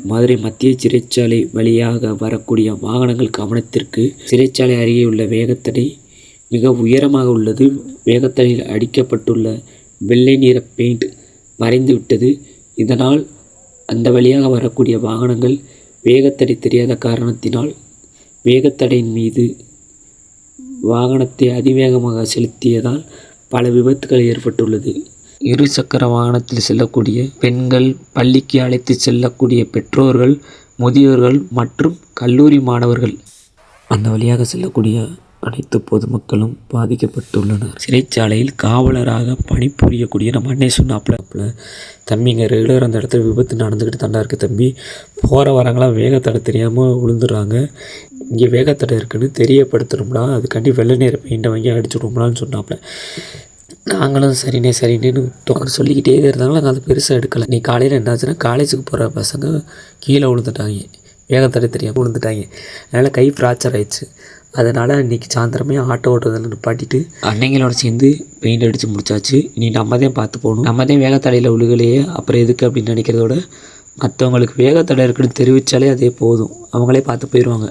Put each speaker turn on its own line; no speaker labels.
மதுரை மத்திய சிறைச்சாலை வழியாக வரக்கூடிய வாகனங்கள் கவனத்திற்கு. சிறைச்சாலை அருகே உள்ள வேகத்தடை மிக உயரமாக உள்ளது. வேகத்தடையில் அடிக்கப்பட்டுள்ள வெள்ளை நிற பெயிண்ட் மறைந்துவிட்டது. இதனால் அந்த வழியாக வரக்கூடிய வாகனங்கள் வேகத்தடை தெரியாத காரணத்தினால் வேகத்தடையின் மீது வாகனத்தை அதிவேகமாக செலுத்தியதால் பல விபத்துகள் ஏற்பட்டுள்ளது. இருசக்கர வாகனத்தில் செல்லக்கூடிய பெண்கள், பள்ளிக்கு அழைத்து செல்லக்கூடிய பெற்றோர்கள், முதியோர்கள் மற்றும் கல்லூரி மாணவர்கள் அந்த வழியாக செல்லக்கூடிய அனைத்து பொதுமக்களும் பாதிக்கப்பட்டுள்ளனர். சிறைச்சாலையில் காவலராக பணிபுரியக்கூடிய நம்ம அண்ணே சொன்னாப்புல, தம்பிங்க ரெகுலர் அந்த இடத்துல விபத்து நடந்துக்கிட்டு தாண்டா இருக்குது தம்பி. போகிற வரங்களாம் வேகத்தடை தெரியாமல் விழுந்துடுறாங்க. இங்கே வேகத்தடை இருக்குன்னு தெரியப்படுத்தணும்னா அதுக்காண்டி வெள்ளை நேர பெயிண்டை வாங்கி அடிச்சுடுவோம்லான்னு சொன்னாப்புல. நாங்களும் சரின்னு விட்டோம். சொல்லிக்கிட்டே இருந்தாலும் நாங்கள் அதை பெருசாக எடுக்கலை. நீ காலையில் என்னாச்சுன்னா காலேஜுக்கு போகிற பசங்க கீழே விழுந்துட்டாங்க, வேகத்தடை தெரியாமல் விழுந்துட்டாங்க. அதனால் கை ஃப்ராக்சர் ஆயிடுச்சு. அதனால் இன்றைக்கி சாயந்தரமே ஆட்டோ ஓட்டுறதில் நிப்பாட்டிட்டு அன்னைங்களோட சேர்ந்து பெயிண்ட் அடித்து முடிச்சாச்சு. இனி நம்ம தான் பார்த்து போகணும். நம்ம தான் வேகத்தடையில் விழுகலையே, அப்புறம் எதுக்கு அப்படின்னு நினைக்கிறதோட மற்றவங்களுக்கு வேகத்தடை இருக்குன்னு தெரிவித்தாலே அதே போதும், அவங்களே பார்த்து போயிடுவாங்க.